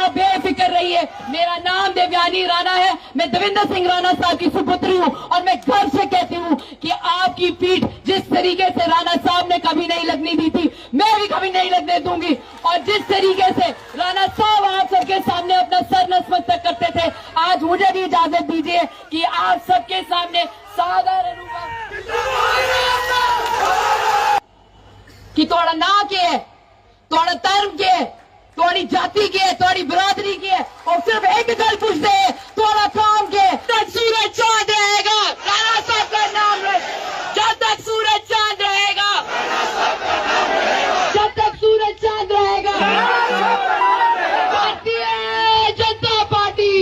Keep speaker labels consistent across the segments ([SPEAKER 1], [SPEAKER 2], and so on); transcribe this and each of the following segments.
[SPEAKER 1] आप बेफिक्र रहिए। मेरा नाम देवयानी राणा है, मैं देवेंद्र सिंह राणा साहब की सुपुत्री हूँ और मैं गर्व से कहती हूँ कि आपकी पीठ जिस तरीके से राणा साहब ने कभी नहीं लगने दी थी, मैं भी कभी नहीं लगने दूंगी। और जिस तरीके से राणा साहब आप सबके सामने अपना सर नतमस्तक करते थे, आज मुझे भी इजाजत दीजिए कि आप सबके सामने साधारण कि थोड़ा ना के, थोड़ा धर्म के, थोड़ी जाति के, थोड़ी बिरादरी के, और सिर्फ एक गल पूछते हैं, थोड़ा काम के। तक सूरज चांद रहेगा, राणा साहब का नाम रहे। जब तक सूरज चांद रहेगा, जब तक सूरज चांद रहेगा, भारतीय जनता पार्टी।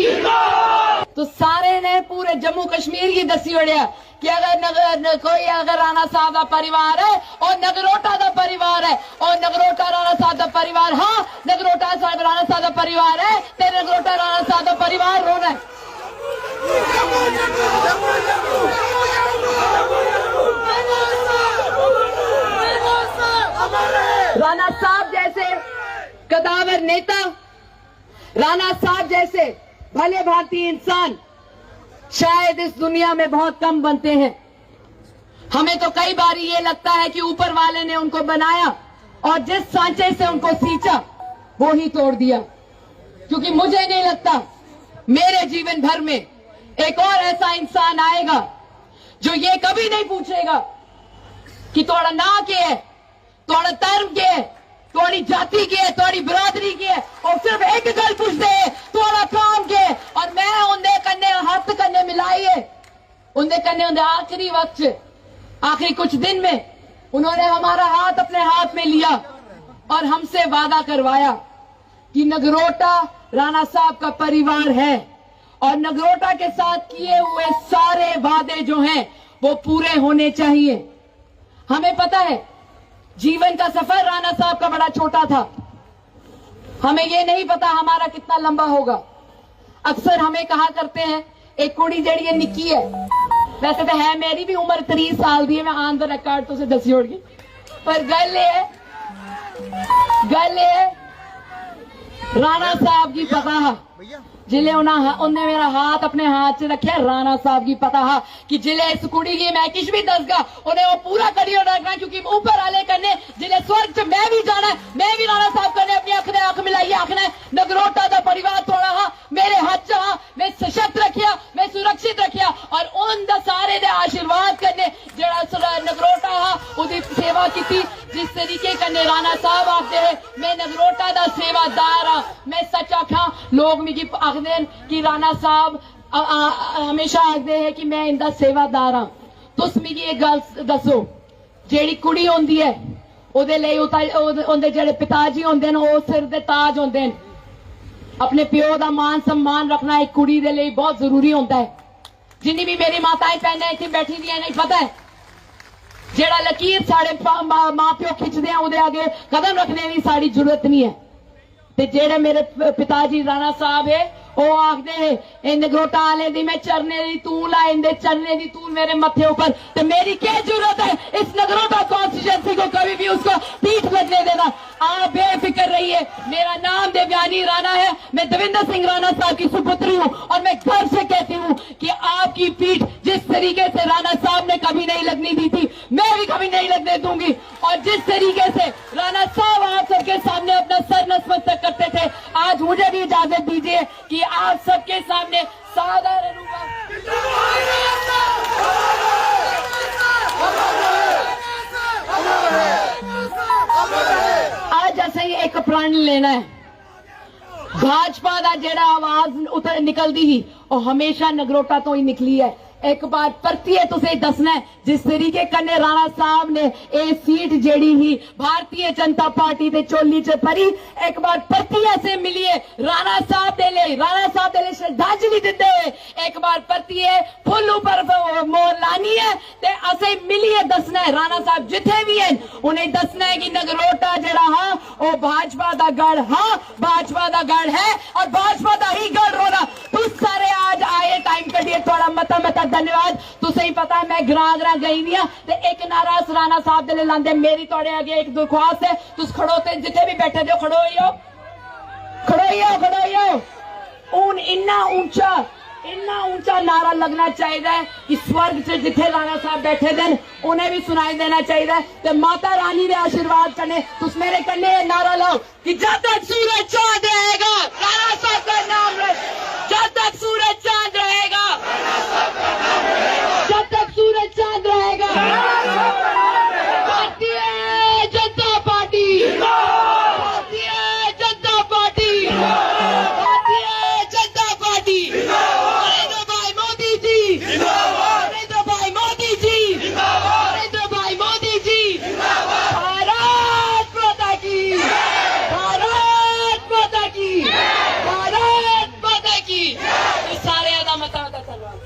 [SPEAKER 1] तो सारे ने पूरे जम्मू कश्मीर की दसी ओढ़िया कि अगर कोई अगर राणा साहब का परिवार है और नगरोटा का परिवार है, और नगरोटा राणा साहब का परिवार, हाँ नगरोटा राणा साहब का परिवार है, तेरे नगरोटा राणा साहब का परिवार रोना है। राणा साहब जैसे कदावर नेता, राणा साहब जैसे भले भारतीय इंसान शायद इस दुनिया में बहुत कम बनते हैं। हमें तो कई बार ये लगता है कि ऊपर वाले ने उनको बनाया और जिस सांचे से उनको सींचा वो ही तोड़ दिया, क्योंकि मुझे नहीं लगता मेरे जीवन भर में एक और ऐसा इंसान आएगा जो ये कभी नहीं पूछेगा कि थोड़ा ना के, थोड़ा धर्म के, थोड़ी जाति के, थोड़ी बिरादरी के, और सिर्फ एक गल पूछते हैं, थोड़ा काम के। और मैं उनके कन्ने हाथ कन्ने मिलाइए, उनके कन्ने उनके आखिरी वक्त, आखिरी कुछ दिन में उन्होंने हमारा हाथ अपने हाथ में लिया और हमसे वादा करवाया कि नगरोटा राणा साहब का परिवार है और नगरोटा के साथ किए हुए सारे वादे जो हैं वो पूरे होने चाहिए। हमें पता है जीवन का सफर राणा साहब का बड़ा छोटा था, हमें ये नहीं पता हमारा कितना लंबा होगा। अक्सर हमें कहा करते हैं एक कुड़ी जड़ी है निकी है, वैसे तो है मेरी भी उम्र 30 साल दी है, मैं आन द रिकॉर्ड तो से दसी होड़ गई, पर गल है राणा साहब की पता जिले उन्हें मेरा हाथ अपने हाथ से रखा, राणा साहब की पता है कि जिले इस कुड़ी की मैं किश भी दसगा उन्हें वो पूरा करियो रखना, क्योंकि ऊपर आले करने जिले स्वर्ग से मैं भी जाना है, मैं भी राणा साहब करने अपनी अख ने अख मिलाइए, आखना नगरोटा का परिवार थोड़ा हाँ मेरे हाथ च हाँ मैं सशक्त रखिया, मैं सुरक्षित रखिया, और उन सारे दे आशीर्वाद करने जरा नगरोटा हाँ उसकी सेवा की थी जिस तरीके करने राणा साहब आखते हैं मैं नगरोटा का सेवादार हाँ। मैं सच आखा, लोग मिगी आखदे कि राणा साहब हमेशा आखते हैं कि मैं इनका सेवादार हाँ। तुस मिगी एक गल दसो, जेड़ी कुड़ी होंदी है ओदे लई उनदे जेड़े पिताजी होंदे न ओ सिर दे ताज होंदे न। अपने प्यो दा मान सम्मान रखना एक कुड़ी दे लई बहुत जरूरी होंदा है। जिन्नी भी मेरी माताएं भैनां इत्थे बैठी दियां नहीं पता है जेड़ा लकीर साढ़े मां प्यो खिंचदे हैं उहदे आगे कदम रखने की साड़ी जरूरत नहीं है। ते जेड़े मेरे पिताजी राणा साहब है वो आखदे नगरोटा आले दी मैं चरने दी तूल आ, इंदे चरने दी तूल मेरे मथे ऊपर, तो मेरी क्या जरूरत है इस नगरोटा कॉन्स्टिट्यूएंसी को कभी भी उसको पीठ लगने देना। आप बेफिक्र रहिए। मेरा नाम देवयानी राणा है, मैं देवेंद्र सिंह राणा साहब की सुपुत्री हूँ और मैं गर्व से कहती हूँ कि आपकी पीठ जिस तरीके से राणा साहब ने कभी नहीं लगने दी थी, मैं भी कभी नहीं लगने दूंगी। और जिस तरीके से राणा साहब आप सबके सामने अपना सर नतमस्तक करते थे, आज मुझे भी इजाजत दीजिए कि आप सबके सामने साधारण आज ऐसे ही एक प्रण लेना है। भाजपा का जेड़ा आवाज उतर निकलती ही और हमेशा नगरोटा तो ही निकली है। एक बार परतिए तुसे दसना है जिस तरीके कन्ने राणा साहब ने ये सीट जेड़ी ही भारतीय जनता पार्टी दे चोली च भरी, एक बार परतिए से मिलिए राणा साहब दे ले, राणा साहब दे ले श्रद्धांजलि देते हुए एक बार परतिए फुल ऊपर मोर लानी है ते असे मिलिए दसना है राणा साहब जिथे भी हैं उन्हें दसना है कि नगरोटा जड़ा हाँ वो भाजपा दा गढ़ हाँ भाजपा दा गढ़ है और भाजपा दा ही गढ़ रोना। तुम सारे आज आए टाइम कटिए थोड़ा मता धन्यवाद। तुसें ही पता है मैं ग्रां गई दी हां ते एक नारा राणा साहब दे लांदे। मेरी थोड़े आगे एक दरख्वास्त है, तुस खड़ोते जिथे भी बैठे जो खड़ो ही हो इन्ना ऊंचा नारा लगना चाहिए कि स्वर्ग से जिथे राणा साहब बैठे दिन उन्हें भी सुनाई देना चाहिए। तो माता रानी ने आशीर्वाद करने तुस मेरे कन्ने ये नारा लाओ कि जब तक सूरज चांद रहेगा राणा साहब का नाम रहे, जब तक सूरज चांद रहेगा, जब तक सूरज चांद रहेगा, Bharatiya Janata party, Bharatiya Janata party, Bharatiya Janata party, Narendra भाई मोदी जी, नरेंद्र भाई मोदी जी, नरेंद्र भाई मोदी जी, भारत माता की, भारत माता की, भारत माता की। ये सारे अदा मता धन्यवाद।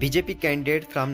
[SPEAKER 2] BJP candidate from